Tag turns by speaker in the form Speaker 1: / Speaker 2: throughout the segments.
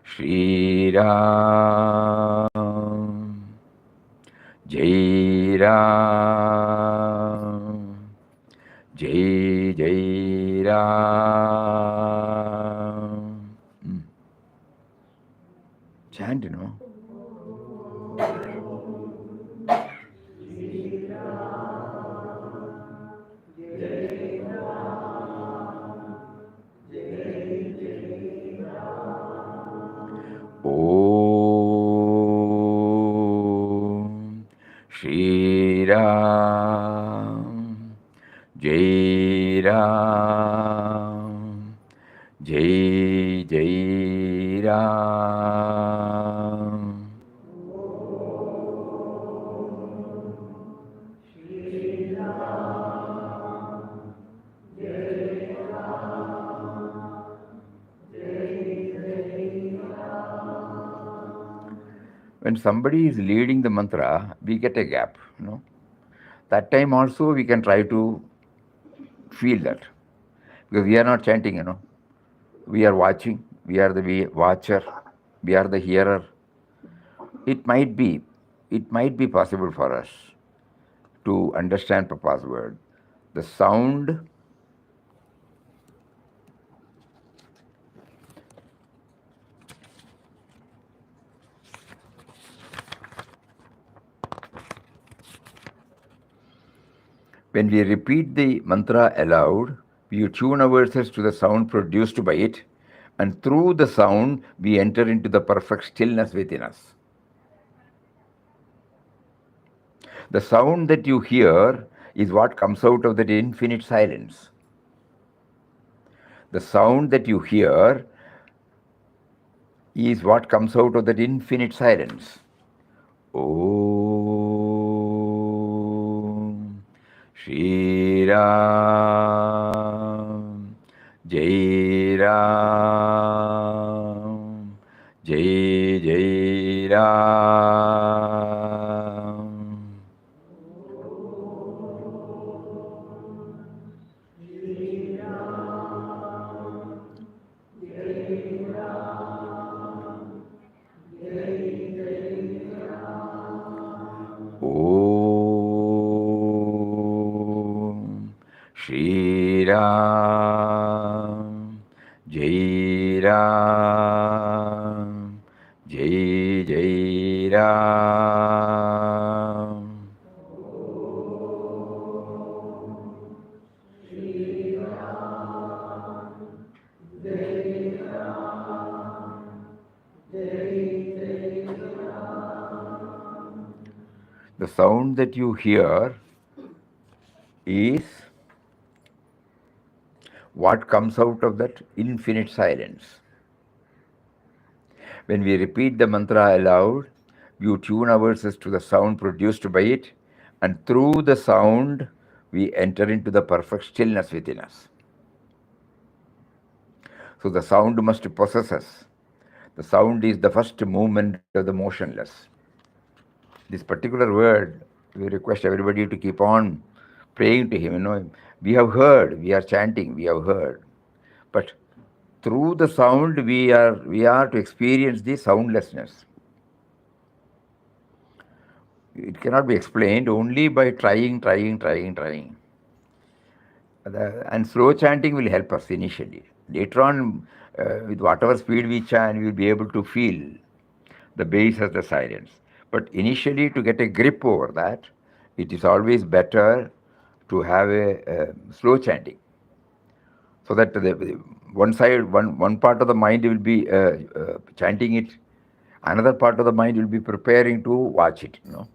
Speaker 1: Shri Ram, Jai Ram, Jai Jai Ram. Chant, you know. Om Shri Ram, Jai Ram, Jai Jai Ram. When somebody is leading the mantra, we get a gap, you know. That time also we can try to feel that. Because we are not chanting, you know. We are watching, we are the watcher, we are the hearer. It might be possible for us to understand Papa's word. The sound when we repeat the mantra aloud, we tune ourselves to the sound produced by it, and through the sound we enter into the perfect stillness within us. The sound that you hear is what comes out of that infinite silence. The sound that you hear is what comes out of that infinite silence. Om Shri Ram, Jai Ram, Jai Jai Ram. Om Shri Ram, Jai Ram, Jai Jai Ram. The sound that you hear is what comes out of that infinite silence. When we repeat the mantra aloud, we tune ourselves to the sound produced by it, and through the sound, we enter into the perfect stillness within us. So the sound must possess us. The sound is the first movement of the motionless. This particular word, we request everybody to keep on praying to him. You know, we have heard, we are chanting, we have heard. But through the sound, we are to experience the soundlessness. It cannot be explained only by trying. And slow chanting will help us initially. Later on, with whatever speed we chant, we will be able to feel the bass as the silence. But initially, to get a grip over that, it is always better to have a slow chanting, so that one part of the mind will be chanting it, another part of the mind will be preparing to watch it. You know,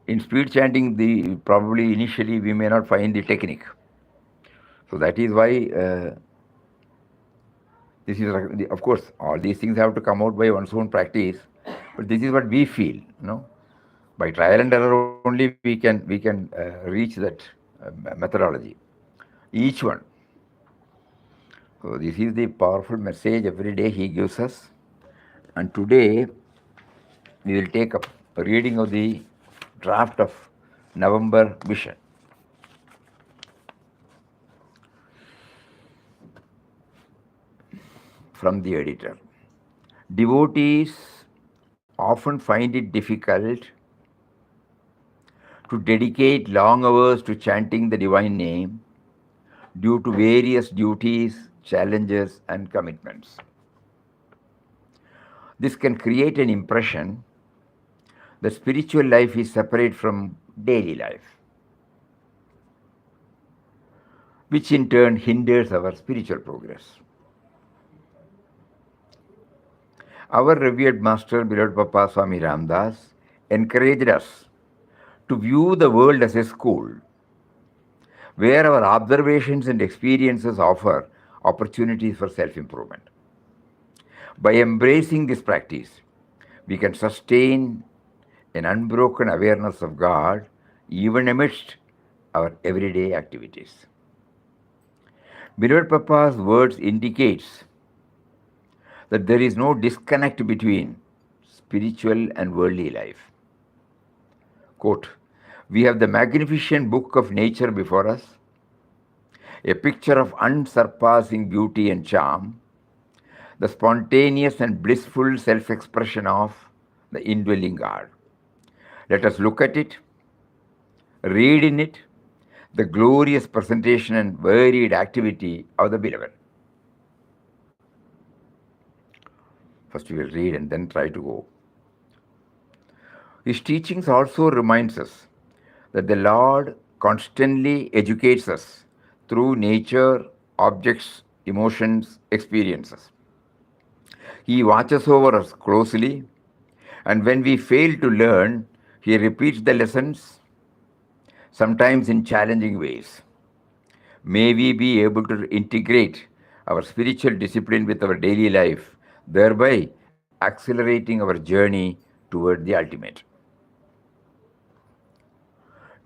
Speaker 1: in speed chanting, probably initially we may not find the technique. So that is why this is, of course, all these things have to come out by one's own practice. But this is what we feel. You know, by trial and error only we can reach that methodology. Each one. So this is the powerful message every day he gives us. And today we will take up a reading of the draft of November Vision. from the editor. Devotees often find it difficult to dedicate long hours to chanting the divine name due to various duties, challenges, and commitments. This can create an impression that spiritual life is separate from daily life, which in turn hinders our spiritual progress. Our revered master, beloved Papa Swami Ramdas, encouraged us to view the world as a school where our observations and experiences offer opportunities for self improvement. By embracing this practice, we can sustain an unbroken awareness of God even amidst our everyday activities. Beloved Papa's words indicates that there is no disconnect between spiritual and worldly life. Quote, we have the magnificent book of nature before us, a picture of unsurpassing beauty and charm, the spontaneous and blissful self expression of the indwelling God. Let us look at it, read in it the glorious presentation and varied activity of the beloved. First we will read and then try to go. His teachings also reminds us that the Lord constantly educates us through nature, objects, emotions, experiences. He watches over us closely, and when we fail to learn, He repeats the lessons, sometimes in challenging ways. May we be able to integrate our spiritual discipline with our daily life, thereby accelerating our journey toward the ultimate.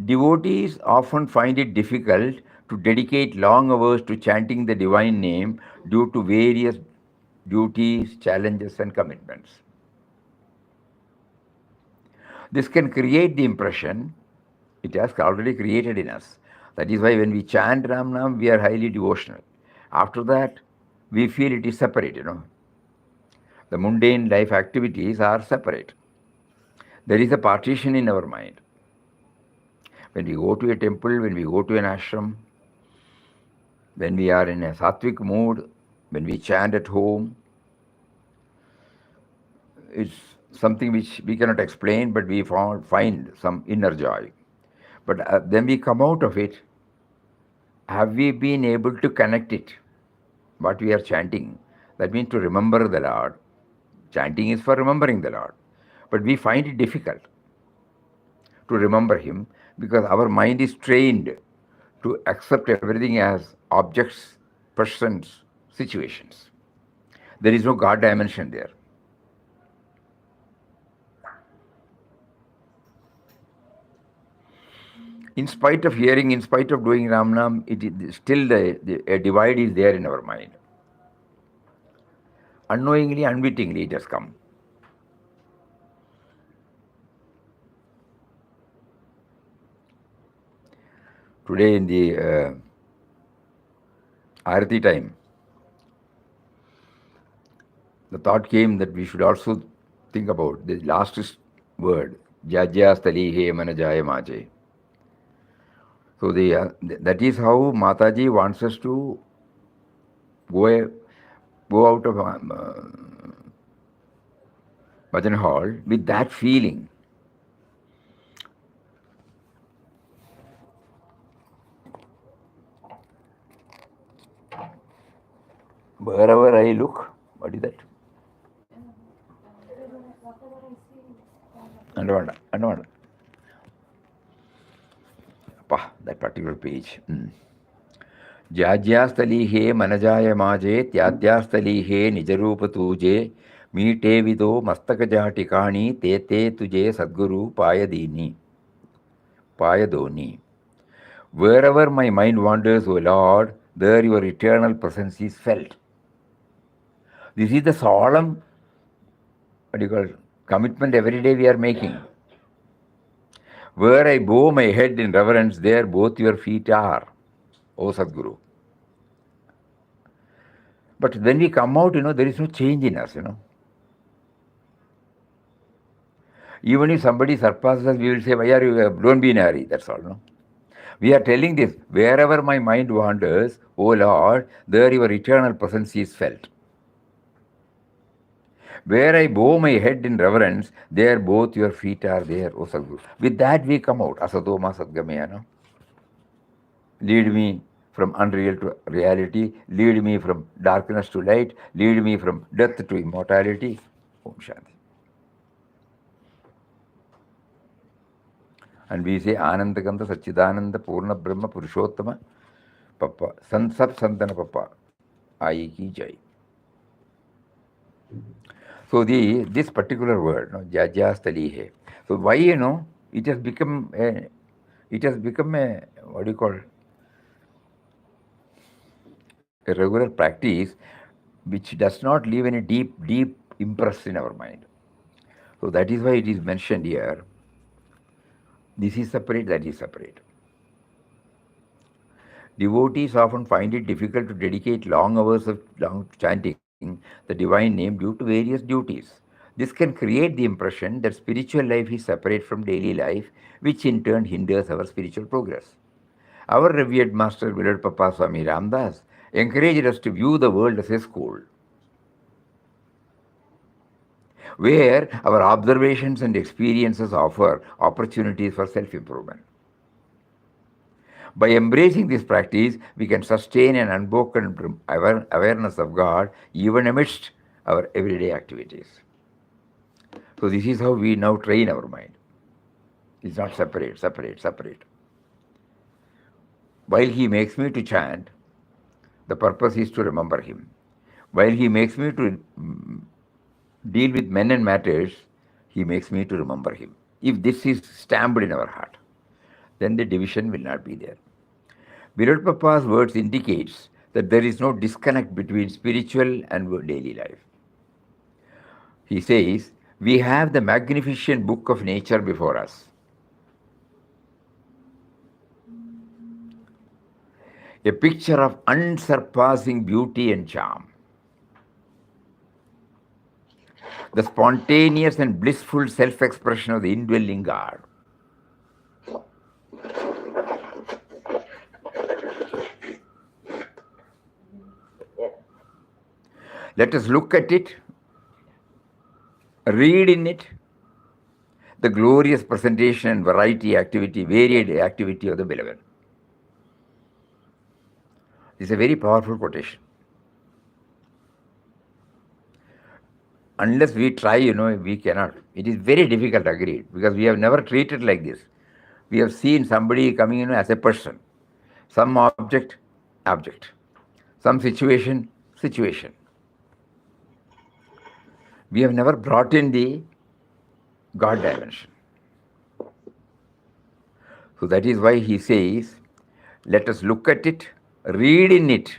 Speaker 1: Devotees often find it difficult to dedicate long hours to chanting the divine name due to various duties, challenges, and commitments. This can create the impression, it has already created in us. That is why when we chant Ram Nam, we are highly devotional. After that, we feel it is separate. The mundane life activities are separate. There is a partition in our mind. When we go to a temple, when we go to an ashram, when we are in a sattvic mood, when we chant at home, it's something which we cannot explain, but we find some inner joy. But then we come out of it. Have we been able to connect it? What we are chanting, that means to remember the Lord. Chanting is for remembering the Lord. But we find it difficult to remember Him because our mind is trained to accept everything as objects, persons, situations. There is no God dimension there. In spite of hearing, in spite of doing Ramnam, still a divide is there in our mind. Unknowingly, unwittingly, it has come. Today in the Arati time, the thought came that we should also think about the last word, Jajya Stali He Manajaya Maje. So that is how Mataji wants us to go out of Bhajan hall with that feeling. Wherever I look, what is that? Underwater. That particular page. ज्याज्यास्थली हे मनजाय माजे त्याद्यास्थली हे निजरूप तूजे मीटे विदो मस्तक जा टिकाणी ते तुझे सद्गुरु पायदोनी. Wherever my mind wanders, O Lord, there your eternal presence is felt. This is the solemn, commitment every day we are making. Where I bow my head in reverence, there both your feet are, O Sadguru. But when we come out, there is no change in us. Even if somebody surpasses us, we will say, why are you, don't be in a hurry, that's all, no? We are telling this, wherever my mind wanders, O Lord, there your eternal presence is felt. Where I bow my head in reverence, there both your feet are there, O Sadguru. With that we come out, Asadoma Sadgamaya, no? Lead me from unreal to reality, lead me from darkness to light, lead me from death to immortality. Om Shanti. And we say Anandaganda Sachidananda Purna Brahma Purushottama Papa Sansap Santana Papa Ai Ki Jai. So this particular word, no, Jajastali hai. So why it has become a what do you call, a regular practice which does not leave any deep impress in our mind. So that is why it is mentioned here. This is separate, that is separate. Devotees often find it difficult to dedicate long hours of long chanting the divine name due to various duties. This can create the impression that spiritual life is separate from daily life, which in turn hinders our spiritual progress. Our revered Master Willard Papa Swami Ramdas encouraged us to view the world as a school, where our observations and experiences offer opportunities for self improvement. By embracing this practice, we can sustain an unbroken awareness of God even amidst our everyday activities. So, this is how we now train our mind. It's not separate. While He makes me to chant, the purpose is to remember Him. While He makes me to deal with men and matters, He makes me to remember Him. If this is stamped in our heart, then the division will not be there. Virat Papa's words indicates that there is no disconnect between spiritual and daily life. He says, we have the magnificent book of nature before us. A picture of unsurpassing beauty and charm. The spontaneous and blissful self-expression of the indwelling God. Let us look at it, read in it the glorious presentation and varied activity of the beloved. This is a very powerful quotation. Unless we try, we cannot. It is very difficult, agreed, because we have never treated like this. We have seen somebody coming in as a person, some object. Some situation. We have never brought in the God dimension. So that is why he says, let us look at it, read in it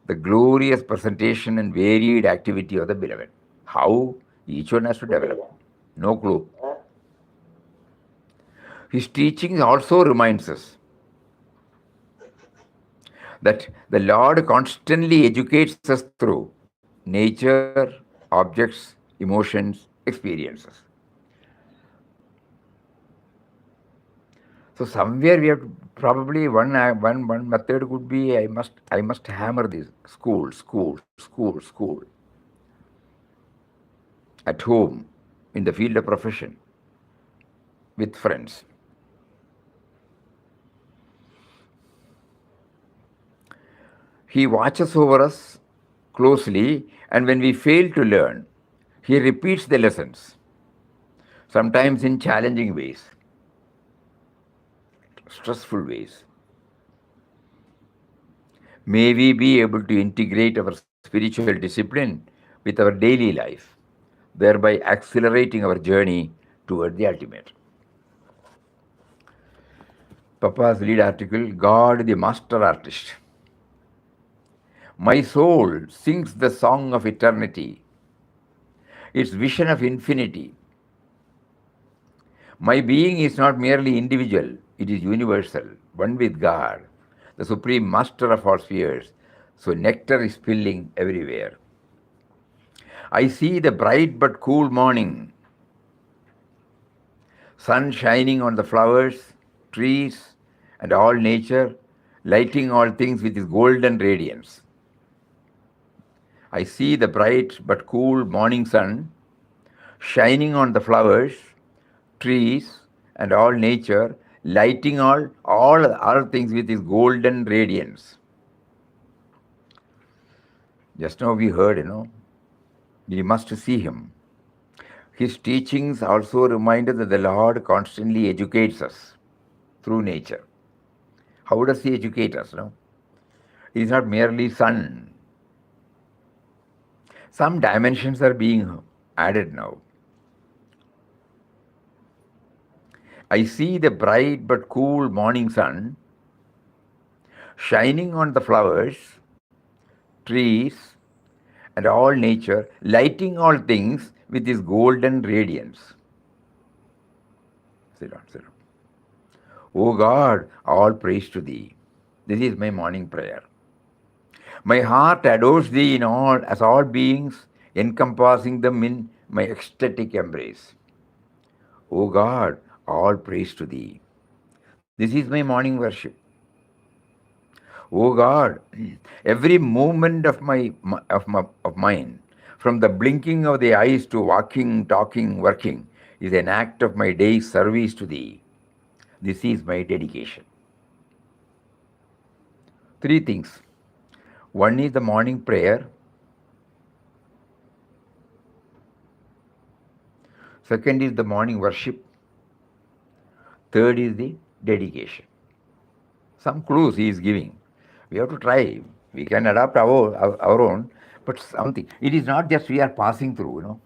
Speaker 1: the glorious presentation and varied activity of the beloved. How? Each one has to develop. No clue. His teaching also reminds us that the Lord constantly educates us through nature, objects, emotions, experiences. So somewhere we have to, probably one method could be I must hammer this school. At home, in the field of profession, with friends. He watches over us closely, and when we fail to learn, he repeats the lessons, sometimes in challenging ways, stressful ways. May we be able to integrate our spiritual discipline with our daily life, thereby accelerating our journey toward the ultimate. Papa's lead article, God the Master Artist. My soul sings the song of eternity, its vision of infinity. My being is not merely individual, it is universal, one with God, the supreme master of all spheres, So nectar is spilling everywhere. I see the bright but cool morning, sun shining on the flowers, trees, and all nature, lighting all things with its golden radiance. I see the bright but cool morning sun shining on the flowers, trees, and all nature, lighting all things with his golden radiance. Just now we heard, we must see him. His teachings also remind us that the Lord constantly educates us through nature. How does he educate us? No? He is not merely sun. Some dimensions are being added now. I see the bright but cool morning sun shining on the flowers, trees, and all nature, lighting all things with his golden radiance. Sit down, sit down. O God, all praise to thee. This is my morning prayer. My heart adores thee in all as all beings, encompassing them in my ecstatic embrace. O God, all praise to thee. This is my morning worship. O God, every movement of mine, from the blinking of the eyes to walking, talking, working, is an act of my day's service to thee. This is my dedication. Three things. One is the morning prayer. Second is the morning worship. Third is the dedication. Some clues he is giving. We have to try. We can adapt our own, but something. It is not just we are passing through.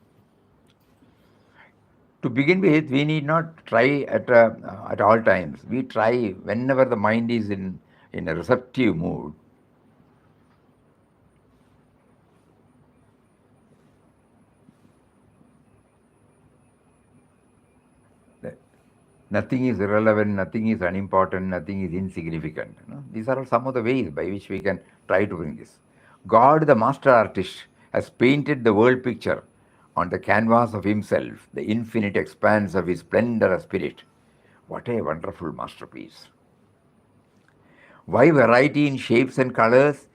Speaker 1: To begin with, we need not try at all times. We try whenever the mind is in a receptive mood. Nothing is irrelevant, nothing is unimportant, nothing is insignificant. These are some of the ways by which we can try to bring this. God, the master artist, has painted the world picture on the canvas of himself, the infinite expanse of his splendor of spirit. What a wonderful masterpiece. What variety in shapes and colors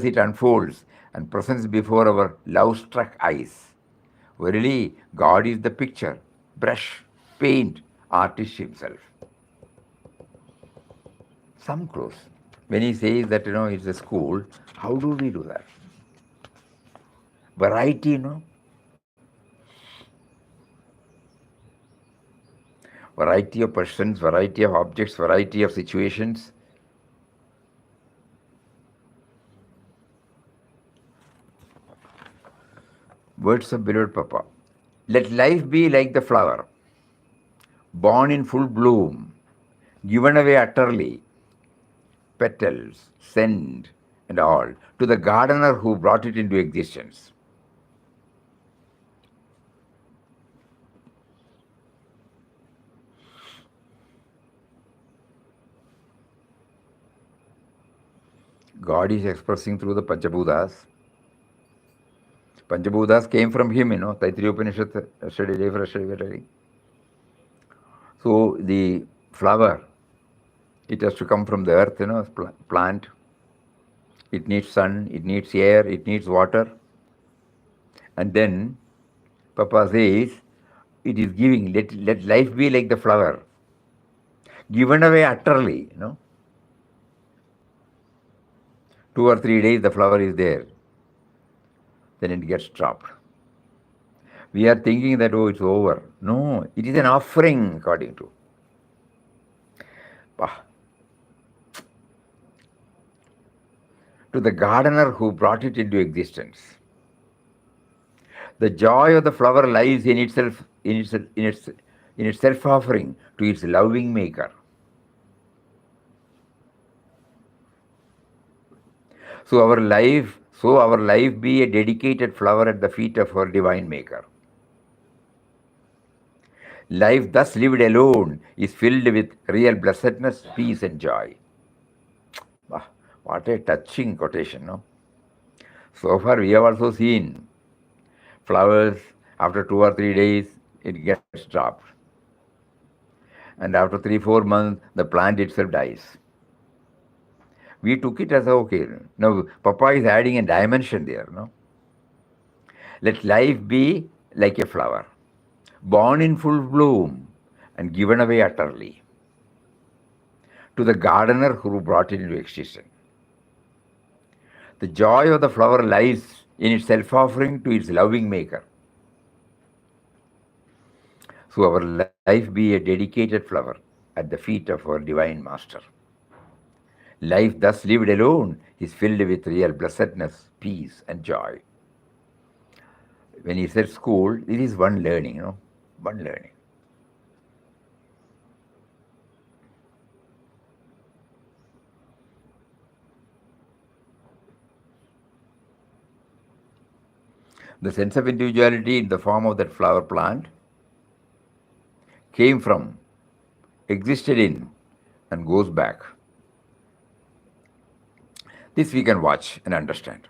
Speaker 1: it unfolds and presents before our love-struck eyes. Verily, God is the picture, brush, paint, artist himself. Some clues. When he says that, it's a school, how do we do that? Variety, Variety of persons, variety of objects, variety of situations. Words of beloved Papa. Let life be like the flower, born in full bloom, given away utterly, petals, scent, and all, to the gardener who brought it into existence. God is expressing through the Panchabhutas. Panchabhutas came from him, Taittiriya Upanishad, yesterday. So the flower, it has to come from the earth, plant. It needs sun, it needs air, it needs water. And then Papa says, it is giving, let life be like the flower, given away utterly, 2 or 3 days the flower is there, then it gets dropped. We are thinking that, it's over. No, it is an offering according to. To the gardener who brought it into existence. The joy of the flower lies in its self-offering to its loving maker. So our life be a dedicated flower at the feet of our divine maker. Life thus lived alone is filled with real blessedness, peace, and joy. Ah, what a touching quotation, no? So far, we have also seen flowers after 2 or 3 days, it gets dropped. And after 3 4 months, the plant itself dies. We took it as okay. Now, Papa is adding a dimension there, no? Let life be like a flower, born in full bloom and given away utterly to the gardener who brought it into existence. The joy of the flower lies in its self offering to its loving maker. So our life be a dedicated flower at the feet of our divine master. Life thus lived alone is filled with real blessedness, peace, and joy. When he said school, it is one learning, one learning. The sense of individuality in the form of that flower plant came from, existed in, and goes back. This we can watch and understand.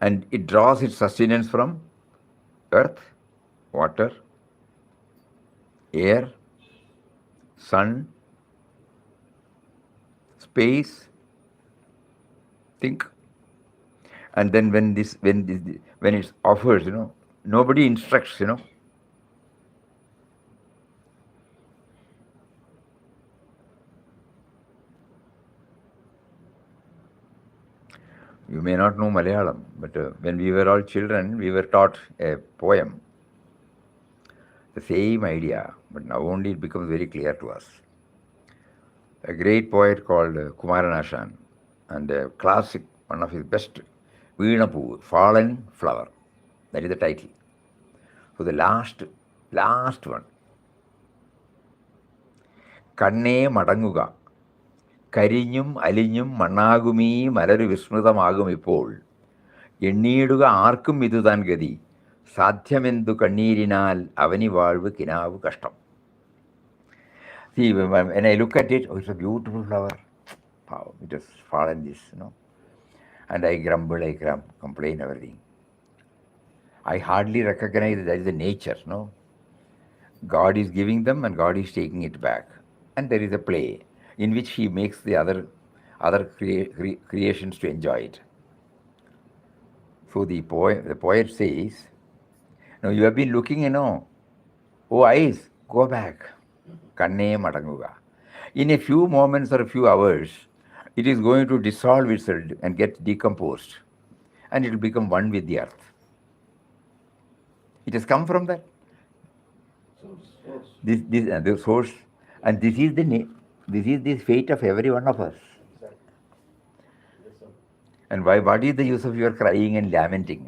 Speaker 1: And it draws its sustenance from earth, water, air, sun, space, think. And then when it offers, nobody instructs, You may not know Malayalam, but when we were all children, we were taught a poem. The same idea, but now only it becomes very clear to us. A great poet called Kumaranashan, and a classic, one of his best, Veenapu, Fallen Flower. That is the title. So the last one. കണ്ണേ മടങ്ങുക കരിഞ്ഞും അലിഞ്ഞും മണ്ണാകുമീ മലരു വിസ്മൃതമാകും ഇപ്പോൾ എണ്ണിയിടുക ആർക്കും ഇതുതാൻ ഗതി സാധ്യമെന്തു കണ്ണീരിനാൽ അവനി വാഴ്വ് കിനാവ് കഷ്ടം. See, when I look at it, oh, it's a beautiful flower. Wow, it has fallen this, And I grumble, complain, everything. I hardly recognize that is the nature, God is giving them and God is taking it back. And there is a play in which he makes the other creations to enjoy it. So the poet says, now you have been looking, oh eyes, go back. Kanne madanguga. In a few moments or a few hours, it is going to dissolve itself and get decomposed. And it will become one with the earth. It has come from that. This the source. And this is the fate of every one of us. And what is the use of your crying and lamenting,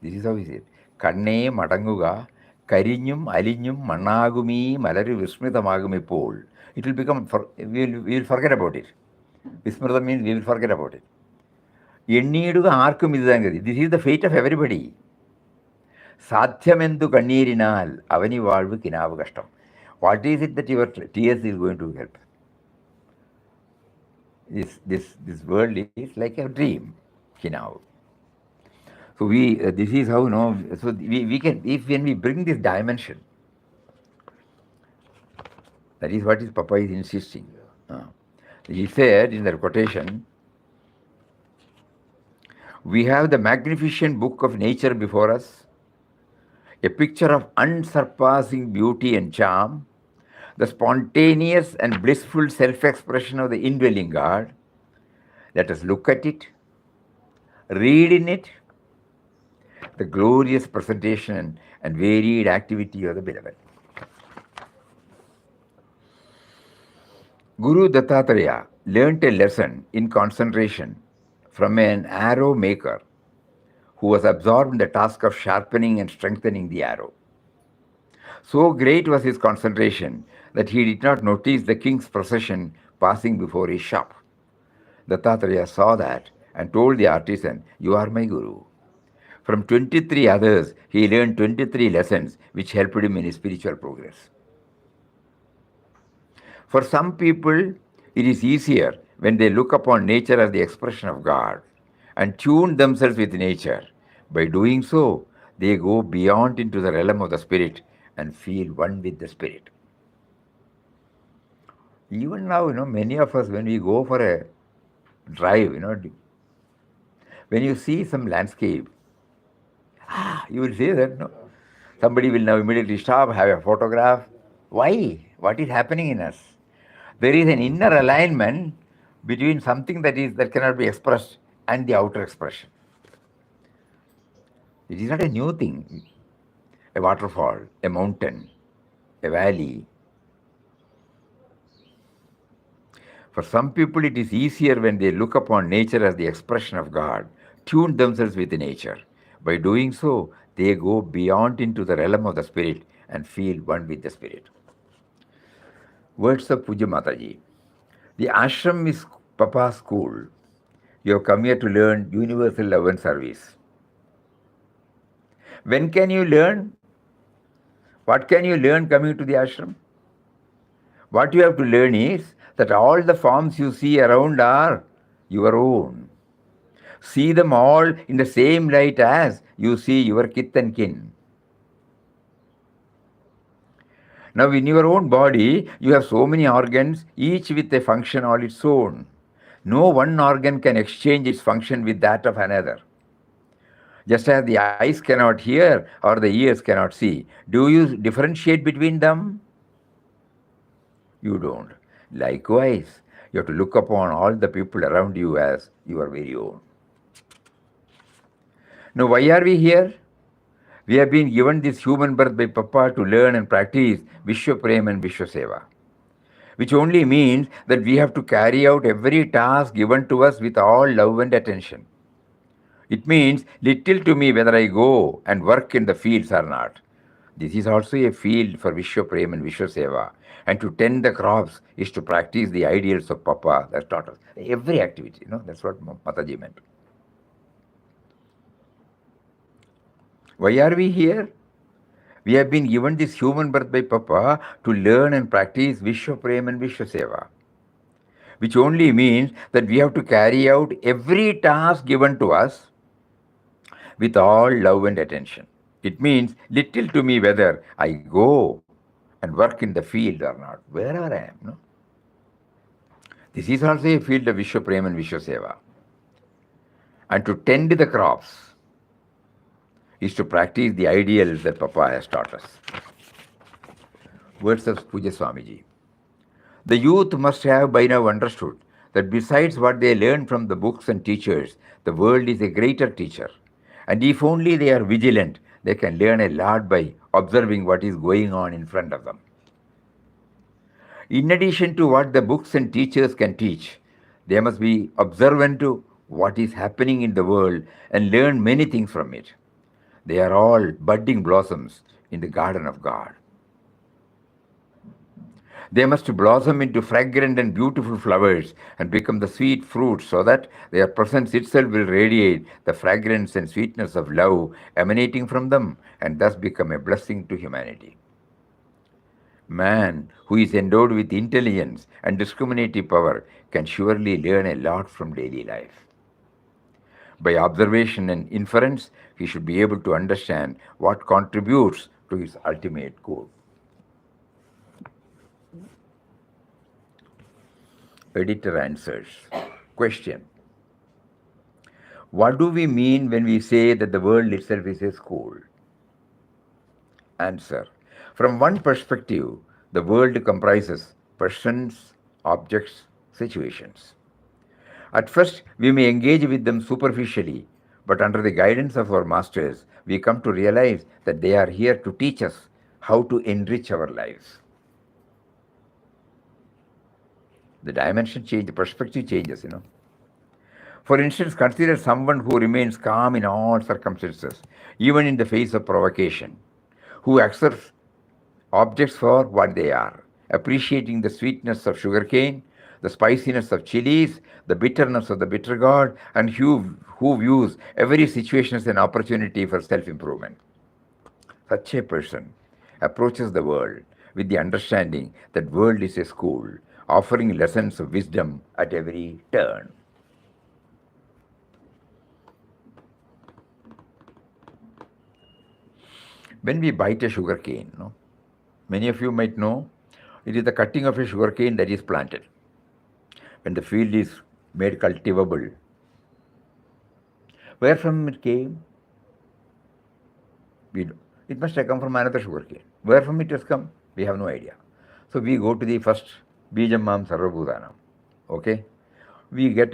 Speaker 1: This is how he said. Kanne madanguga, കരിഞ്ഞും അലിഞ്ഞും മണ്ണാകുമീ മലര് വിസ്മൃതമാകും ഇപ്പോൾ. It will become, we will forget about it. Vismൃതം means we will forget about it. എണ്ണിയിടുക ആർക്കും ഇതുതാൻ ഗതി. This is the fate of everybody. സാധ്യമെന്തു കണ്ണീരിനാൽ Avani വാഴ്വ് കിനാവ് കഷ്ടം. What is it that your tears is going to help? This world is like a dream, kinav. So this is how, so we can, when we bring this dimension, that is what Papa is insisting. He said in the quotation, we have the magnificent book of nature before us, a picture of unsurpassing beauty and charm, the spontaneous and blissful self-expression of the indwelling God. Let us look at it, read in it, the glorious presentation and varied activity of the beloved. Guru Dattatreya learnt a lesson in concentration from an arrow maker who was absorbed in the task of sharpening and strengthening the arrow. So great was his concentration that he did not notice the king's procession passing before his shop. Dattatreya saw that and told the artisan, "You are my Guru." From 23 others, he learned 23 lessons which helped him in his spiritual progress. For some people, it is easier when they look upon nature as the expression of God and tune themselves with nature. By doing so, they go beyond into the realm of the spirit and feel one with the spirit. Even now, many of us, when we go for a drive, when you see some landscape, you will say that, somebody will now immediately stop, have a photograph. Why? What is happening in us? There is an inner alignment between something that cannot be expressed and the outer expression. It is not a new thing. A waterfall, a mountain, a valley. For some people, it is easier when they look upon nature as the expression of God, tune themselves with nature. By doing so, they go beyond into the realm of the spirit and feel one with the spirit. Words of Puja Mataji. The ashram is Papa's school. You have come here to learn universal love and service. When can you learn? What can you learn coming to the ashram? What you have to learn is that all the forms you see around are your own. See them all in the same light as you see your kith and kin. Now, in your own body, you have so many organs, each with a function all its own. No one organ can exchange its function with that of another. Just as the eyes cannot hear or the ears cannot see, do you differentiate between them? You don't. Likewise, you have to look upon all the people around you as your very own. Now, why are we here? We have been given this human birth by Papa to learn and practice Vishwa Prem and Vishwa Seva, which only means that we have to carry out every task given to us with all love and attention. It means little to me whether I go and work in the fields or not. This is also a field for Vishwa Prem and Vishwa Seva. And to tend the crops is to practice the ideals of Papa that taught us. Every activity, that's what Mataji meant. Why are we here? We have been given this human birth by Papa to learn and practice Vishwa Prem and Vishwa Seva, which only means that we have to carry out every task given to us with all love and attention. It means little to me whether I go and work in the field or not, wherever I am. This is also a field of Vishwa Prem and Vishwa Seva. And to tend the crops is to practice the ideals that Papa has taught us. Words of Puja Swamiji. The youth must have by now understood that besides what they learn from the books and teachers, the world is a greater teacher. And if only they are vigilant, they can learn a lot by observing what is going on in front of them. In addition to what the books and teachers can teach, they must be observant to what is happening in the world and learn many things from it. They are all budding blossoms in the garden of God. They must blossom into fragrant and beautiful flowers and become the sweet fruits so that their presence itself will radiate the fragrance and sweetness of love emanating from them and thus become a blessing to humanity. Man who is endowed with intelligence and discriminative power can surely learn a lot from daily life. By observation and inference, he should be able to understand what contributes to his ultimate goal. Editor answers. Question. What do we mean when we say that the world itself is a school? Answer. From one perspective, the world comprises persons, objects, situations. At first, we may engage with them superficially, but under the guidance of our masters, we come to realize that they are here to teach us how to enrich our lives. The dimension changes, the perspective changes, For instance, consider someone who remains calm in all circumstances, even in the face of provocation, who accepts objects for what they are, appreciating the sweetness of sugarcane, the spiciness of chilies, the bitterness of the bitter gourd, and who views every situation as an opportunity for self-improvement. Such a person approaches the world with the understanding that world is a school, offering lessons of wisdom at every turn. When we bite a sugar cane, no? Many of you might know it is the cutting of a sugar cane that is planted. When the field is made cultivable, where from it came? It must have come from another sugar cane. Where from it has come? We have no idea. So we go to the first Bijamam Sarvabhudanam. Okay? We get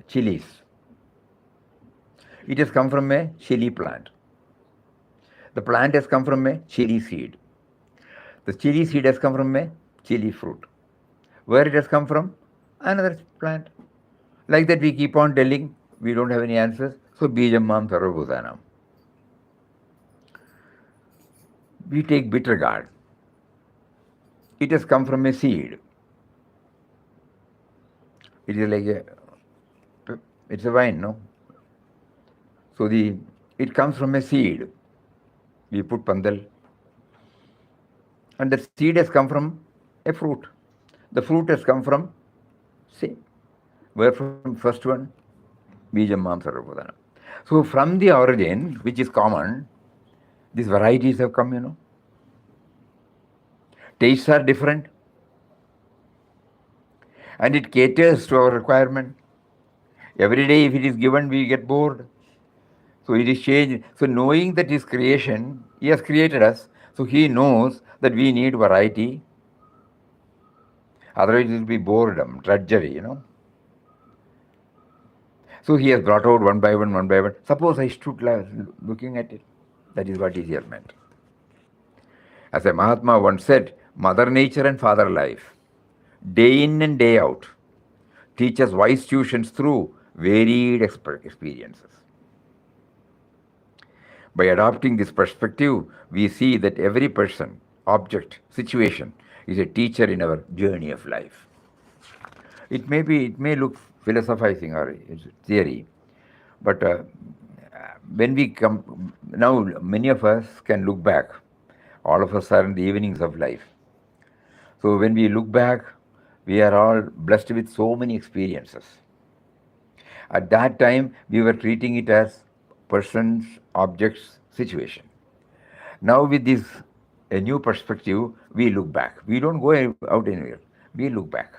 Speaker 1: chilies. It has come from a chili plant. The plant has come from a chili seed. The chili seed has come from a chili fruit. Where it has come from? Another plant. Like that we keep on telling, we don't have any answers. So Bijamam Sarvabhudanam. We take bitter gourd. It has come from a seed. It is like it's a vine, no? So it comes from a seed. We put pandal. And the seed has come from a fruit. The fruit has come from seed. Where from first one? Bijamam Sarvabhudanam. So from the origin, which is common, these varieties have come. Tastes are different. And it caters to our requirement. Every day, if it is given, we get bored. So it is changed. So knowing that His creation, He has created us. So He knows that we need variety. Otherwise, it will be boredom, drudgery. So He has brought out one by one, one by one. Suppose I stood looking at it. That is what is here meant. As a Mahatma once said, Mother Nature and Father Life, day in and day out, teach us wise tuitions through varied experiences. By adopting this perspective, we see that every person, object, situation is a teacher in our journey of life. It may look philosophizing or it's theory, but when we come now, many of us can look back. All of us are in the evenings of life. So when we look back, we are all blessed with so many experiences. At that time, we were treating it as persons, objects, situation. Now with this a new perspective, we look back. We don't go out anywhere. We look back.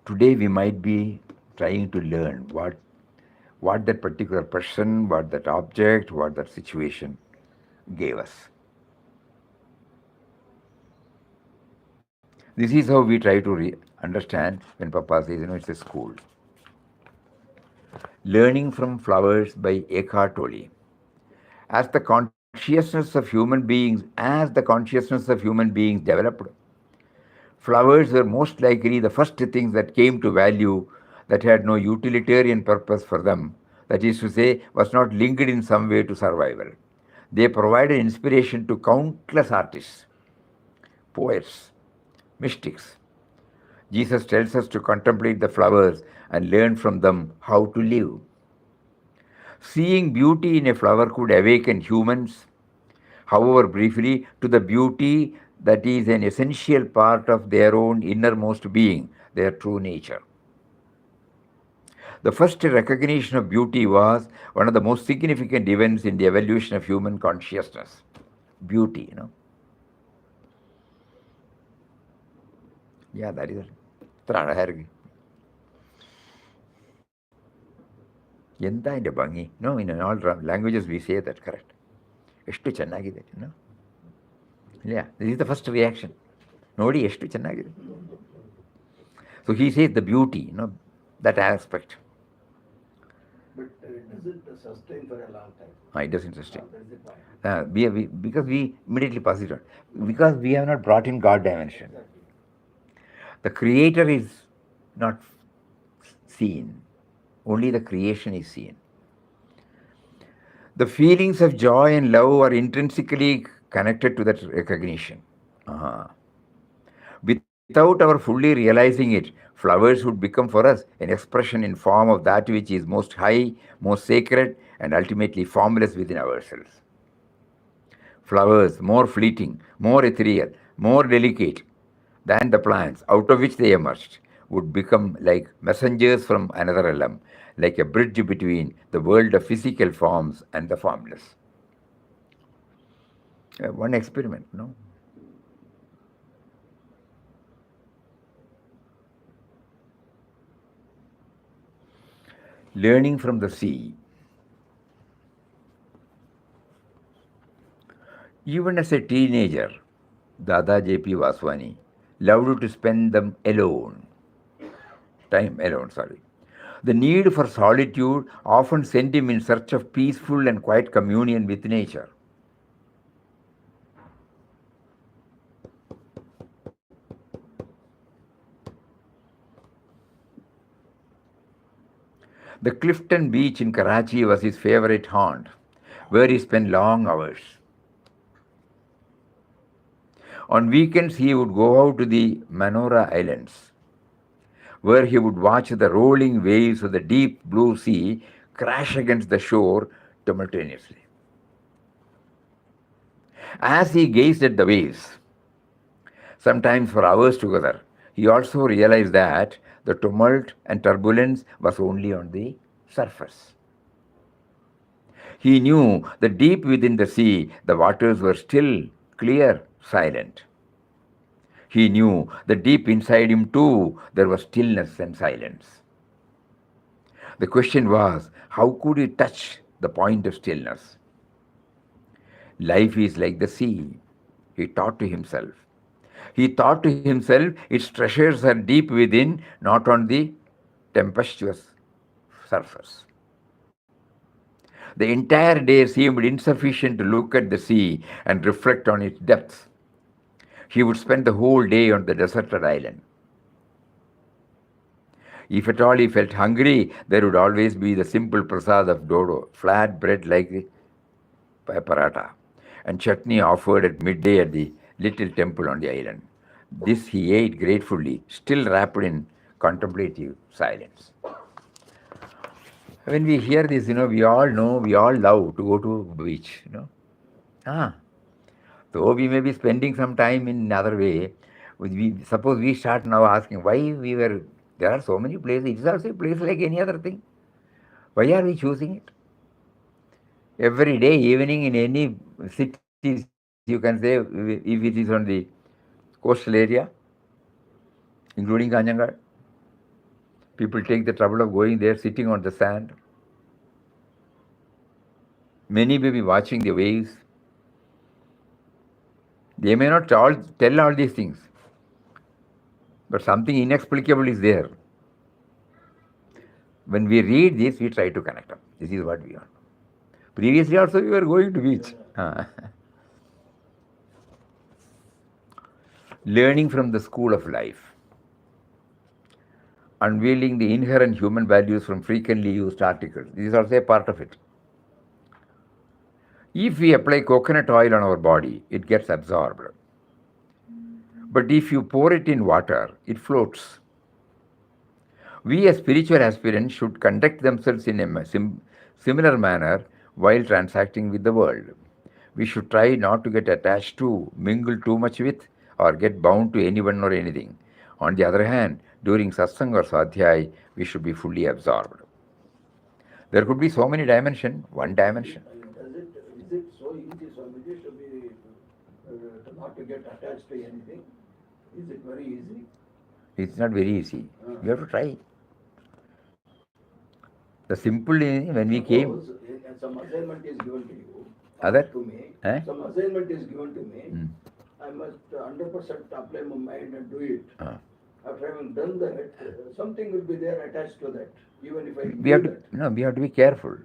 Speaker 1: Today we might be trying to learn what that particular person, what that object, what that situation gave us. This is how we try to understand when Papa says, it's a school. Learning from Flowers by Eckhart Tolle. As the consciousness of human beings developed, flowers were most likely the first things that came to value that had no utilitarian purpose for them, that is to say, was not linked in some way to survival. They provided inspiration to countless artists, poets, mystics. Jesus tells us to contemplate the flowers and learn from them how to live. Seeing beauty in a flower could awaken humans, however briefly, to the beauty that is an essential part of their own innermost being, their true nature. The first recognition of beauty was one of the most significant events in the evolution of human consciousness. Beauty. Yeah, that is it. ಎಂತ ಇದೆ ಭಂಗಿ no in all languages we say that correct ಎಷ್ಟು ಚೆನ್ನಾಗಿದೆ ಇಲ್ಲ this is the first reaction ನೋಡಿ ಎಷ್ಟು ಚೆನ್ನಾಗಿದೆ so he says the beauty that aspect
Speaker 2: Doesn't sustain for a long time.
Speaker 1: It doesn't sustain. Because we immediately pass it on. Because we have not brought in God dimension. The Creator is not seen. Only the creation is seen. The feelings of joy and love are intrinsically connected to that recognition. Without our fully realizing it, flowers would become for us an expression in form of that which is most high, most sacred, and ultimately formless within ourselves. Flowers more fleeting, more ethereal, more delicate than the plants out of which they emerged, would become like messengers from another realm, like a bridge between the world of physical forms and the formless. One experiment, no? Learning from the sea. Even as a teenager, Dada J.P. Vaswani loved to spend them alone, time alone, sorry. The need for solitude often sent him in search of peaceful and quiet communion with nature. The Clifton Beach in Karachi was his favorite haunt, where he spent long hours. On weekends, he would go out to the Manora Islands, where he would watch the rolling waves of the deep blue sea crash against the shore simultaneously. As he gazed at the waves, sometimes for hours together, he also realized that the tumult and turbulence was only on the surface. He knew that deep within the sea, the waters were still, clear, silent. He knew that deep inside him, too, there was stillness and silence. The question was, how could he touch the point of stillness? Life is like the sea, he thought to himself. He thought to himself, its treasures are deep within, not on the tempestuous surface. The entire day seemed insufficient to look at the sea and reflect on its depths. He would spend the whole day on the deserted island. If at all he felt hungry, there would always be the simple prasad of dodo, flat bread like the paratha, and chutney offered at midday at the little temple on the island. This he ate gratefully, still wrapped in contemplative silence. When we hear this, we all know, we all love to go to beach. Ah, though we may be spending some time in another way, suppose we start now asking why we were, there are so many places, it is also a place like any other thing. Why are we choosing it? Every day, evening in any cities, you can say, if it is on the coastal area, including Kanjangad, people take the trouble of going there, sitting on the sand. Many may be watching the waves. They may not tell all these things, but something inexplicable is there. When we read this, we try to connect up. This is what we want. Previously also we were going to beach. Learning from the school of life. Unveiling the inherent human values from frequently used articles. This is also a part of it. If we apply coconut oil on our body, it gets absorbed. But if you pour it in water, it floats. We as spiritual aspirants should conduct themselves in a similar manner while transacting with the world. We should try not to get attached to, mingle too much with, or get bound to anyone or anything. On the other hand, during satsang or sadhyai, we should be fully absorbed. There could be so many dimensions, one dimension.
Speaker 2: Is it so easy, Swamiji, to not to get attached to anything? Is it very easy?
Speaker 1: It's not very easy. You have to try. The simple when we came.
Speaker 2: Some assignment is given to you.
Speaker 1: Other?
Speaker 2: To me.
Speaker 1: Eh?
Speaker 2: Some assignment is given to me. I must 100% apply my mind and do it. After having done that, something will be there attached to that. Even if I
Speaker 1: we have to that. No, we have to be careful.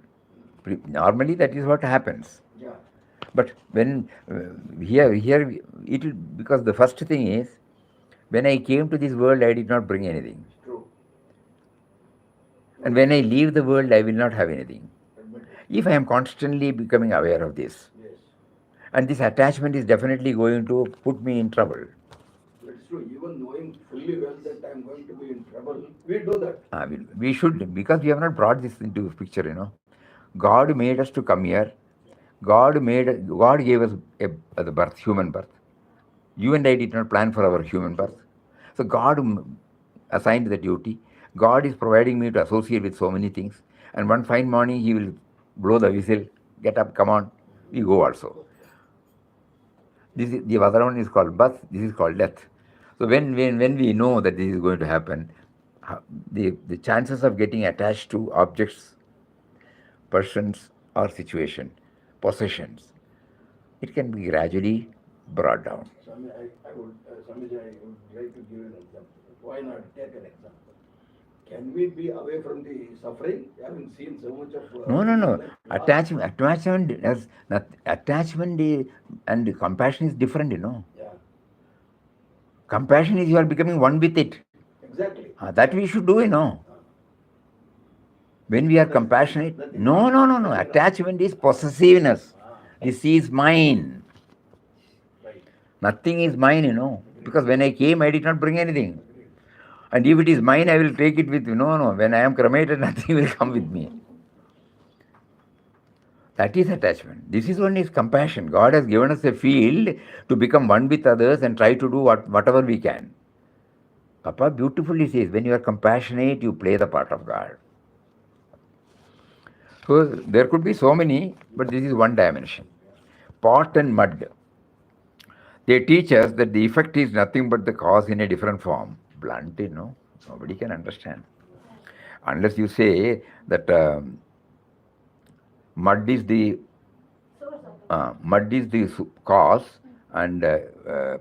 Speaker 1: Normally, that is what happens.
Speaker 2: Yeah.
Speaker 1: But when here it will, because the first thing is, when I came to this world, I did not bring anything.
Speaker 2: True.
Speaker 1: And when I leave the world, I will not have anything. If I am constantly becoming aware of this,
Speaker 2: yes.
Speaker 1: And this attachment is definitely going to put me in trouble.
Speaker 2: It's true. Even knowing fully well that I am going to be in trouble, we do that.
Speaker 1: We should, because we have not brought this into picture. God made us to come here. God gave us the birth, human birth. You and I did not plan for our human birth. So God assigned the duty. God is providing me to associate with so many things. And one fine morning He will blow the whistle, get up, come on, we go also. The other one is called birth, this is called death. So when we know that this is going to happen, the chances of getting attached to objects, persons, or situation, possessions, it can be gradually brought down.
Speaker 2: Swami, Swamiji, I would like to give an example. Why not take an example? Can we be away from the suffering? I haven't seen so much of.
Speaker 1: No. Attachment and compassion is different,
Speaker 2: Yeah,
Speaker 1: Compassion is you are becoming one with it.
Speaker 2: exactly.
Speaker 1: That we should do. When we are compassionate, no. Attachment is possessiveness. This is mine.
Speaker 2: Right.
Speaker 1: Nothing is mine. Because when I came, I did not bring anything. And if it is mine, I will take it with me. No. When I am cremated, nothing will come with me. That is attachment. This is one is compassion. God has given us a field to become one with others and try to do whatever we can. Papa beautifully says, when you are compassionate, you play the part of God. So there could be so many, but this is one dimension. Pot and mud. They teach us that the effect is nothing but the cause in a different form. Blunt, nobody can understand. Unless you say that mud is the cause and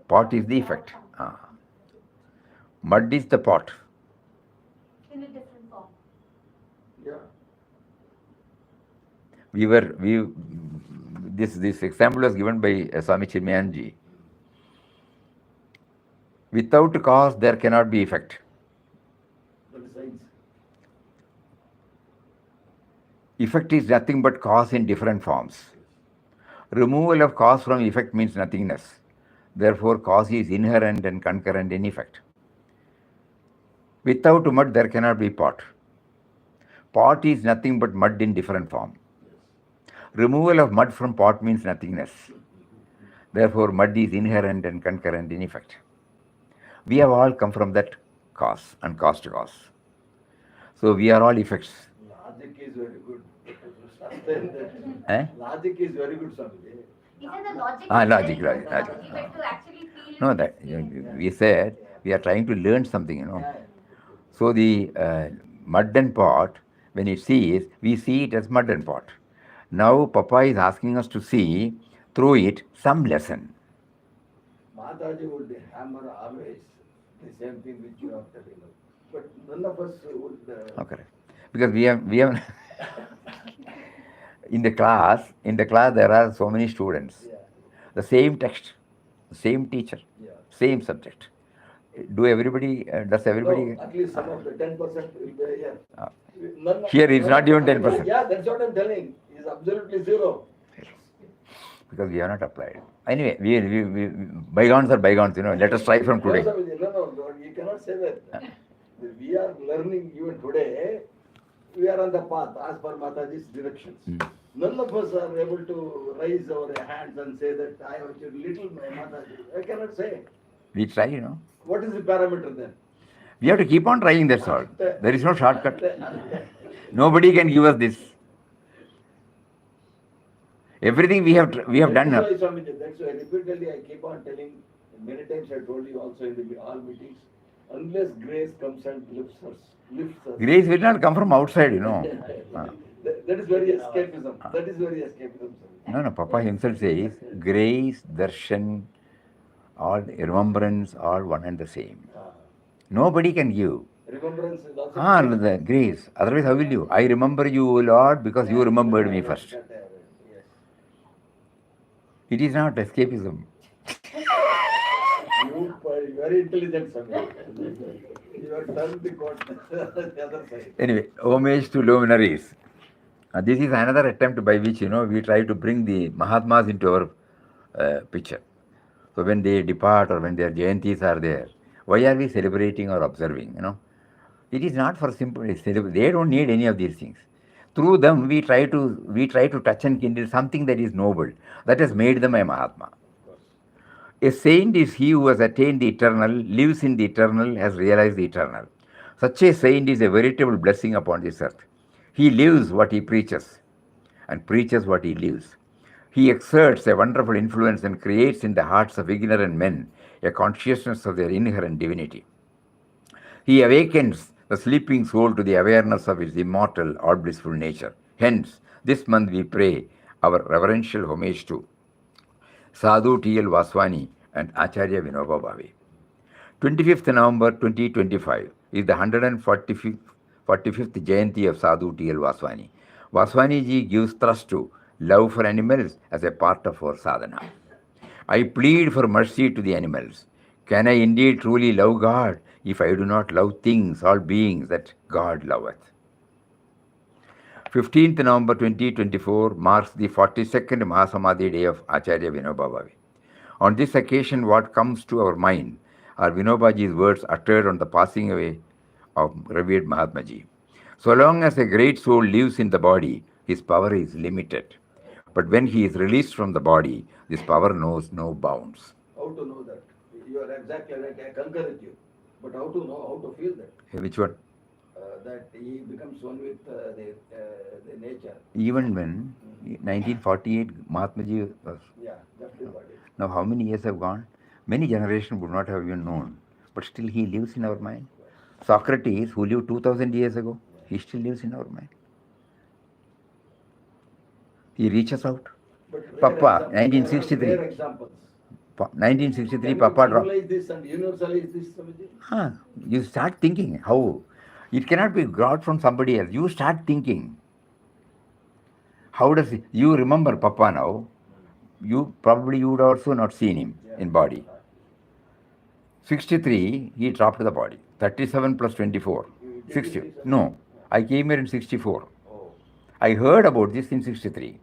Speaker 1: pot is the effect. Mud is the pot.
Speaker 3: In a different form.
Speaker 2: Yeah.
Speaker 1: This example was given by Swami Chinmayanji. Without cause, there cannot be effect.
Speaker 2: That is science.
Speaker 1: Effect is nothing but cause in different forms. Removal of cause from effect means nothingness. Therefore, cause is inherent and concurrent in effect. Without mud, there cannot be pot. Pot is nothing but mud in different form. Removal of mud from pot means nothingness. Therefore, mud is inherent and concurrent in effect. We have all come from that cause and cause to cause. So we are all effects.
Speaker 2: Logic is very good. Sustain that.
Speaker 1: Eh?
Speaker 2: Logic is very good, Swamiji.
Speaker 3: Even the logic.
Speaker 1: Logic.
Speaker 3: Even to actually feel.
Speaker 1: No, that we said we are trying to learn something.
Speaker 2: Yeah.
Speaker 1: So the mud and pot, when it sees, we see it as mud and pot. Now Papa is asking us to see through it some lesson.
Speaker 2: Mataji would hammer always the same thing which you are telling us. But none of us would.
Speaker 1: Okay. Because we have in the class there are so many students.
Speaker 2: Yeah.
Speaker 1: The same text, the same teacher,
Speaker 2: Yeah.
Speaker 1: same subject. Does everybody?
Speaker 2: No, at least some of the 10% will be here.
Speaker 1: Here it's not even 10%.
Speaker 2: Yeah, that's what I'm telling. It's absolutely zero.
Speaker 1: Because we have not applied. Anyway, we bygones are bygones. Let us try from today.
Speaker 2: No, you cannot say that. We are learning even today. We are on the path as per Mataji's directions. None of us are able to raise our hands and say that I have achieved little Mataji. I cannot say.
Speaker 1: We try,
Speaker 2: What is the parameter then?
Speaker 1: We have to keep on trying, that's all. There is no shortcut. Nobody can give us this. Everything we have done.
Speaker 2: That's why repeatedly I keep on telling, many times I told you also in the all meetings, unless grace comes and lifts us.
Speaker 1: Grace will not come from outside,
Speaker 2: That is very escapism. That is very escapism.
Speaker 1: No, Papa himself says, grace, darshan, all remembrance, all one and the same. Nobody can give.
Speaker 2: Remembrance is also.
Speaker 1: The grace. Otherwise, how will you? I remember you, Lord, because you remembered me first.
Speaker 2: Yes.
Speaker 1: It is not escapism.
Speaker 2: You are very intelligent, Swami. You have turned the court the other side.
Speaker 1: Anyway, homage to luminaries. This is another attempt by which, we try to bring the Mahatmas into our picture. So when they depart or when their Jayantis are there, why are we celebrating or observing, It is not for simple, they don't need any of these things. Through them, we try to touch and kindle something that is noble, that has made them a Mahatma. A saint is he who has attained the eternal, lives in the eternal, has realized the eternal. Such a saint is a veritable blessing upon this earth. He lives what he preaches and preaches what he lives. He exerts a wonderful influence and creates in the hearts of ignorant men a consciousness of their inherent divinity. He awakens the sleeping soul to the awareness of its immortal or blissful nature. Hence, this month we pray our reverential homage to Sadhu T.L. Vaswani and Acharya Vinoba Bhave. 25th November 2025 is the 145th Jayanti of Sadhu T.L. Vaswani. Vaswani ji gives thrust to love for animals as a part of our sadhana. I plead for mercy to the animals. Can I indeed truly love God if I do not love things, all beings that God loveth? 15th November 2024 marks the 42nd Mahasamadhi day of Acharya Vinoba Bhave. On this occasion, what comes to our mind are Vinobaji's words uttered on the passing away of revered Mahatmaji. So long as a great soul lives in the body, his power is limited. But when he is released from the body, this power knows no bounds.
Speaker 2: How to know that? You are exactly right, I concur with you. But how to know, how to feel that?
Speaker 1: Which one?
Speaker 2: That he becomes one with the nature.
Speaker 1: Even when 1948 Mahatmaji was.
Speaker 2: Yeah, left the body.
Speaker 1: Now how many years have gone? Many generations would not have even known. But still he lives in our mind. Socrates, who lived 2000 years ago, he still lives in our mind. He reaches out.
Speaker 2: But
Speaker 1: Papa,
Speaker 2: rare
Speaker 1: 1963.
Speaker 2: Rare examples.
Speaker 1: 1963,
Speaker 2: Can
Speaker 1: Papa
Speaker 2: you
Speaker 1: dropped.
Speaker 2: generalize this and universalize this, Swamiji?
Speaker 1: You start thinking how. It cannot be got from somebody else. You start thinking. How does it? You remember Papa now? You would also not seen him in body. 63, he dropped the body. 37 plus 24. 60. No, I came here in 64. I heard about this in 63.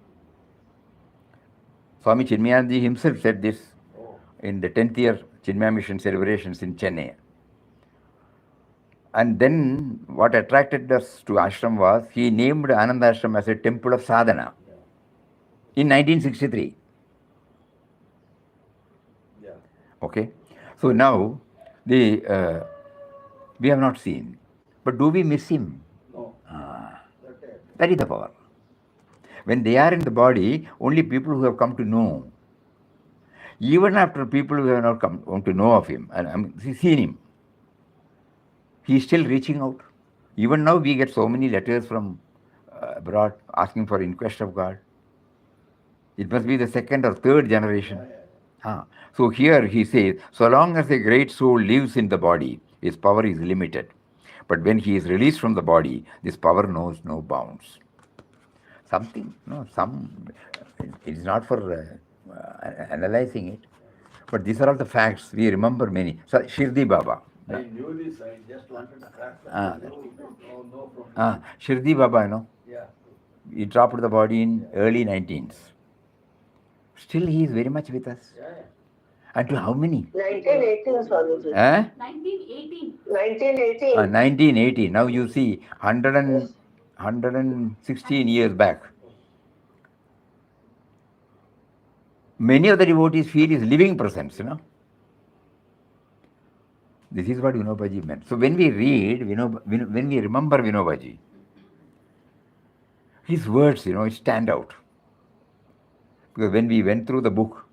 Speaker 1: Swami Chinmayanji himself said this in the 10th year Chinmaya Mission celebrations in Chennai. And then what attracted us to ashram was he named Ananda Ashram as a temple of sadhana in 1963.
Speaker 2: Yeah.
Speaker 1: Okay, so now we have not seen, but do we miss him?
Speaker 2: No.
Speaker 1: That is the power. When they are in the body, only people who have come to know. Even after people who have not come to know of him and seen him, he is still reaching out. Even now we get so many letters from abroad asking for inquest of God. It must be the second or third generation. So here he says, so long as a great soul lives in the body, his power is limited. But when he is released from the body, this power knows no bounds. It is not for analyzing it, but these are all the facts. We remember many. So Shirdi Baba.
Speaker 2: I knew this, I just wanted to crack that. No from
Speaker 1: Shirdi Baba,
Speaker 2: Yeah.
Speaker 1: he dropped the body in early 19s. Still he is very much with us.
Speaker 2: Yeah.
Speaker 1: And to how many?
Speaker 4: 1918, Swamiji.
Speaker 3: 1918.
Speaker 4: 1918.
Speaker 1: 1980. Now you see, 116 years back. Many of the devotees feel his living presence, This is what Vinobaji meant. So when we read, when we remember Vinobaji, his words, stand out. Because when we went through the book,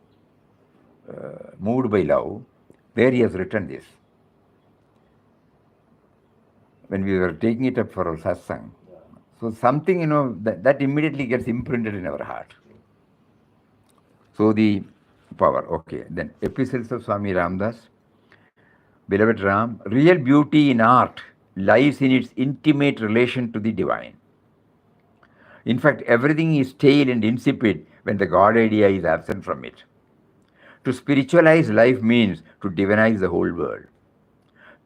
Speaker 1: Moved by Love, there he has written this. When we were taking it up for our Satsang. So something, that immediately gets imprinted in our heart. So the power, okay. Then Epistles of Swami Ramdas. Beloved Ram, real beauty in art lies in its intimate relation to the divine. In fact, everything is stale and insipid when the God idea is absent from it. To spiritualize life means to divinize the whole world.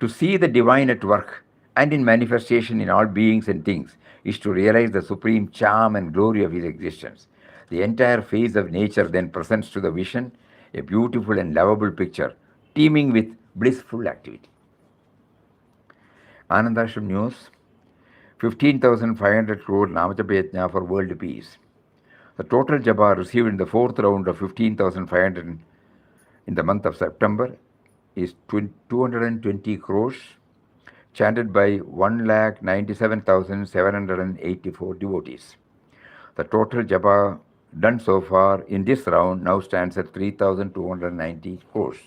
Speaker 1: To see the divine at work and in manifestation in all beings and things is to realize the supreme charm and glory of his existence. The entire face of nature then presents to the vision a beautiful and lovable picture, teeming with blissful activity. Anandashram News, 15,500 crore Namajapa Yajna for world peace. The total japa received in the fourth round of 15,500 in the month of September is 220 crores, chanted by 1,97,784 devotees. The total japa done so far in this round now stands at 3,290 crores.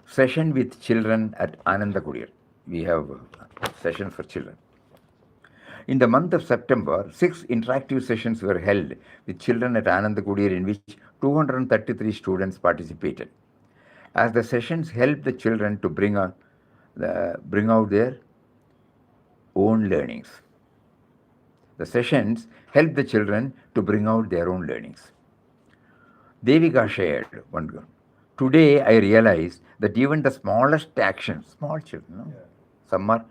Speaker 1: Session with children at Ananda Kudir. We have a session for children. In the month of September, 6 interactive sessions were held with children at Ananda Kudir, in which 233 students participated. As the sessions helped the children to bring out their own learnings. The sessions helped the children to bring out their own learnings. Devika shared one girl. Today I realized that even the smallest actions, small children, no? Some are,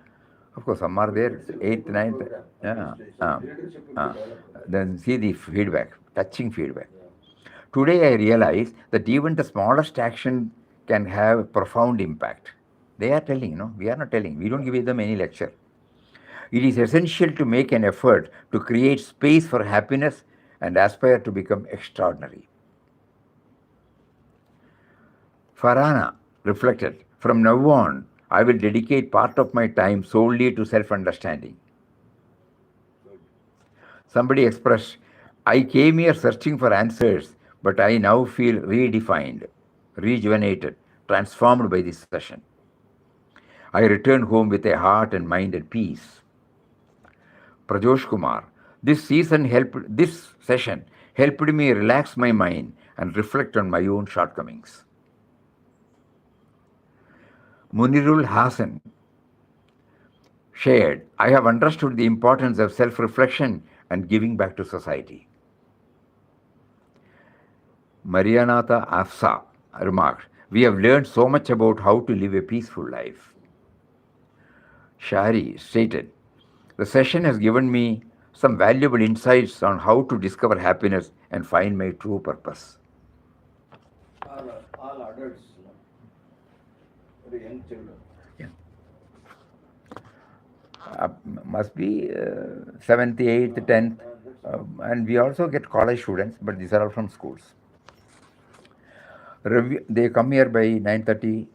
Speaker 1: of course, some are there, 8th, 9th. Then see the feedback, touching feedback. Today I realize that even the smallest action can have profound impact. They are telling, we are not telling. We don't give them any lecture. It is essential to make an effort to create space for happiness and aspire to become extraordinary. Farhana reflected, from now on, I will dedicate part of my time solely to self-understanding. Somebody expressed, I came here searching for answers, but I now feel redefined, rejuvenated, transformed by this session. I return home with a heart and mind at peace. Prajosh Kumar, this session helped me relax my mind and reflect on my own shortcomings. Munirul Hasan shared, I have understood the importance of self-reflection and giving back to society. Marianata Afsa remarked, we have learned so much about how to live a peaceful life. Shari stated, the session has given me some valuable insights on how to discover happiness and find my true purpose.
Speaker 2: All adults, very young children.
Speaker 1: Yeah. Must be 7th, 8th, 10th, and we also get college students, but these are all from schools. They come here by 9:30,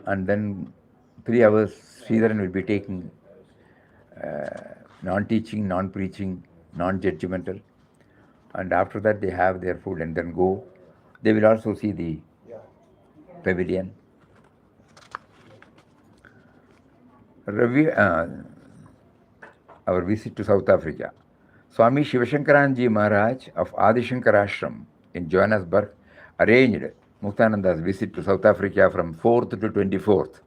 Speaker 1: and then 3 hours Sridharan will be taking non-teaching, non-preaching, non-judgmental, and after that they have their food and then go. They will also see the pavilion. Our visit to South Africa. Swami Shivashankaranji Maharaj of Adishankar Ashram in Johannesburg arranged Muktananda's visit to South Africa from 4th to 24th.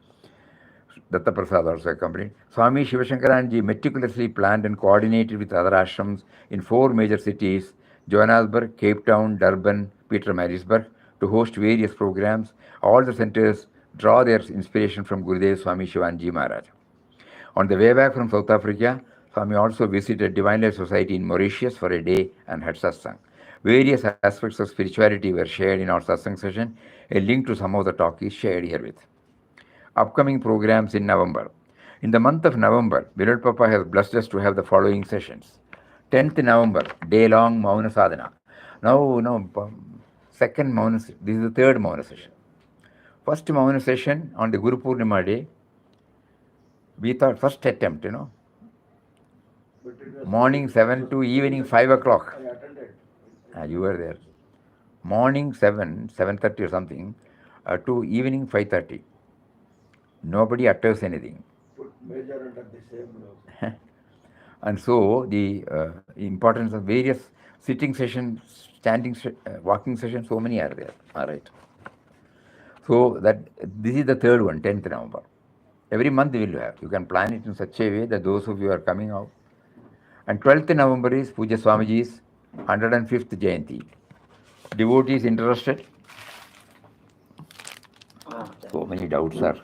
Speaker 1: Datta Prasad also accompanied. Swami Shivashankaranji meticulously planned and coordinated with other ashrams in 4 major cities, Johannesburg, Cape Town, Durban, Pietermaritzburg, to host various programs. All the centers draw their inspiration from Gurudev Swami Shivanji Maharaj. On the way back from South Africa, Swami also visited Divine Life Society in Mauritius for a day and had satsang. Various aspects of spirituality were shared in our satsang session. A link to some of the talk is shared herewith. Upcoming programs in November. In the month of November, Virat Papa has blessed us to have the following sessions. 10th November, day-long Mauna Sadhana. Now, second Mauna, this is the third Mauna session. First Mauna session on the Guru Purnima day, we thought first attempt, morning 7 to evening 5 o'clock.
Speaker 2: I attended.
Speaker 1: You were there. Morning 7:30 or something, to evening 5:30. Nobody utters anything.
Speaker 2: Put major under the same roof.
Speaker 1: And so the importance of various sitting sessions, standing, walking sessions, so many are there. All right. So that this is the third one, 10th November. Every month we will have. You can plan it in such a way that those of you are coming out. And 12th November is Puja Swamiji's 105th Jayanti. Devotees interested? So many doubts are.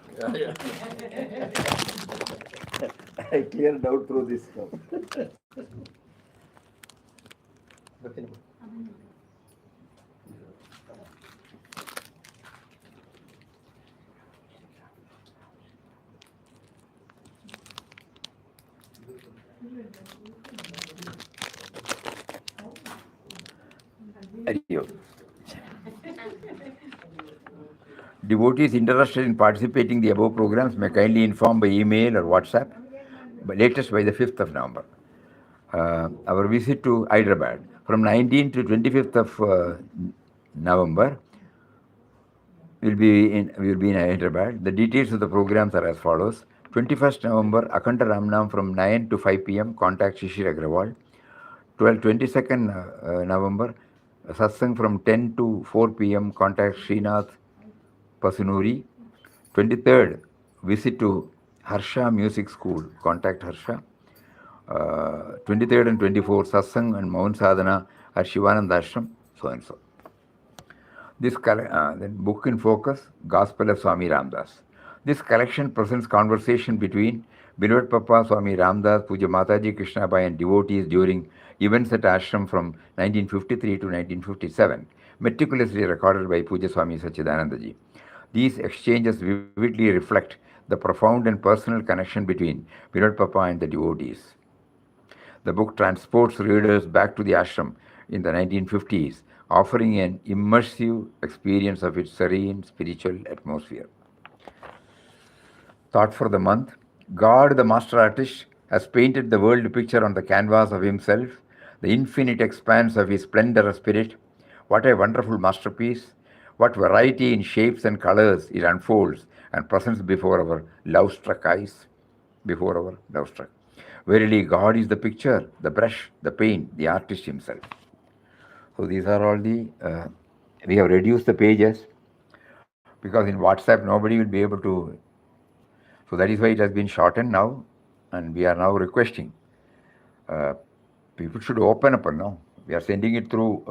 Speaker 2: I cleared out through this stuff.
Speaker 1: Hari Om. Devotees interested in participating in the above programs may kindly inform by email or WhatsApp, but latest by the 5th of November. Our visit to Hyderabad from 19th to 25th of November will be in Hyderabad. The details of the programs are as follows. 21st November, Akhanda Ramnam from 9 to 5 p.m. Contact Shishir Agrawal. 22nd November, Satsang from 10 to 4 p.m. Contact Srinath Pasunuri. 23rd, visit to Harsha Music School. Contact Harsha. 23rd and 24th, Satsang and Mount Sadhana at Shivananda Ashram, so and so. Then book in focus, Gospel of Swami Ramdas. This collection presents conversation between Beloved Papa Swami Ramdas, Puja Mataji Krishnabai and devotees during events at ashram from 1953 to 1957, meticulously recorded by Puja Swami Sachidanandaji. These exchanges vividly reflect the profound and personal connection between Beloved Papa and the devotees. The book transports readers back to the ashram in the 1950s, offering an immersive experience of its serene spiritual atmosphere. Thought for the month. God, the master artist, has painted the world picture on the canvas of himself, the infinite expanse of his splendor spirit. What a wonderful masterpiece! What variety in shapes and colors it unfolds and presents before our love-struck eyes. Before our love-struck. Verily, God is the picture, the brush, the paint, the artist himself. So these are all the. We have reduced the pages because in WhatsApp nobody will be able to. So that is why it has been shortened now, and we are now requesting people should open up now. We are sending it through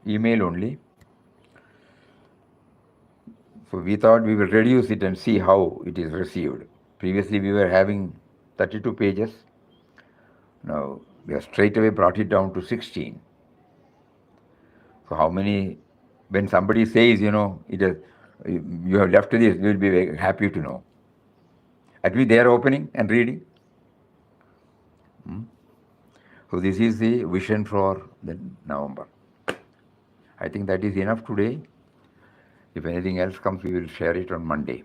Speaker 1: email only. So we thought we will reduce it and see how it is received. Previously we were having 32 pages. Now we have straight away brought it down to 16. So how many? When somebody says, it is, you have left this, we will be very happy to know. At least they are opening and reading. So this is the vision for the November. I think that is enough today. If anything else comes, we will share it on Monday.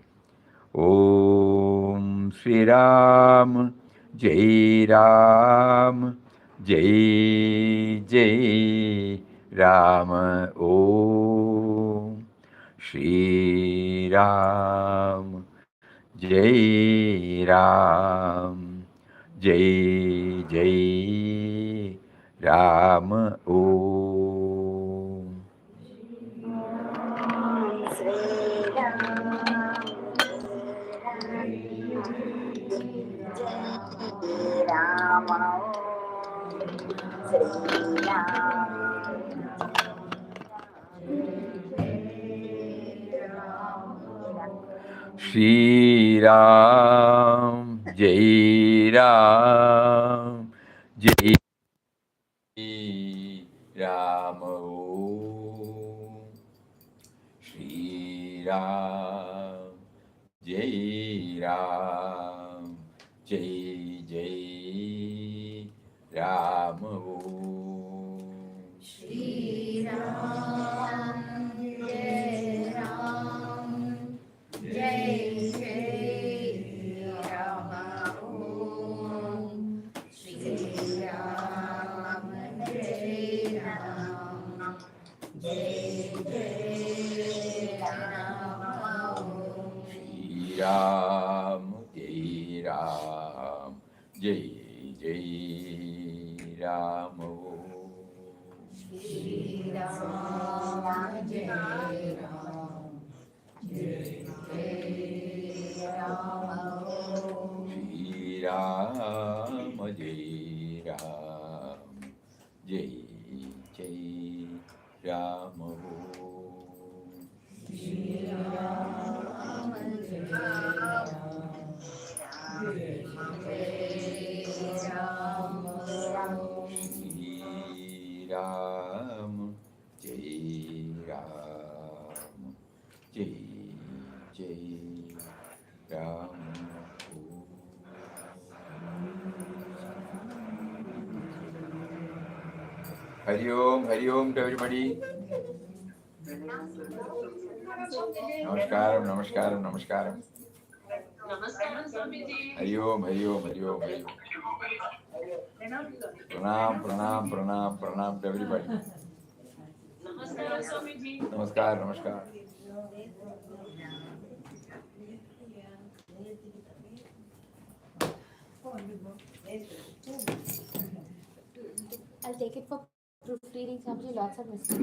Speaker 1: Om Sri Ram, Jai Ram, Jai Jai Ram. Om Shri Ram, Jai Ram, Jai Jai Ram. Om. Shri Ram, Jai Ram, Jai Ram. Om. Shri Ram, Jai Ram, Jai Jai Ram. Om.
Speaker 3: Shri Ram, Jai Ram, Jai Jai Ram. Om. Shri Ram, Jai Ram, Jai Jai Ram.
Speaker 1: Shri Ram, Jai Ram, Jai Jai Ram.
Speaker 3: Shri Ram, Jai Ram, Jai Jai Ram.
Speaker 1: Shri Ram, Jai Ram, Jai Jai Ram.
Speaker 3: Shri Ram, Jai Ram, Jai Jai Ram.
Speaker 1: Shri Ram, Jai Ram, Jai Jai Ram. Hari Om to everybody. Namaskaram, Namaskaram, Namaskaram. Hari Om, Hari Om, Hari Om, Hari Om. Pranam, Pranam, Pranam, Pranam to everybody. Namaskar, Namaskar.
Speaker 3: I'll take it for proofreading, Swamiji. Lots of mistakes.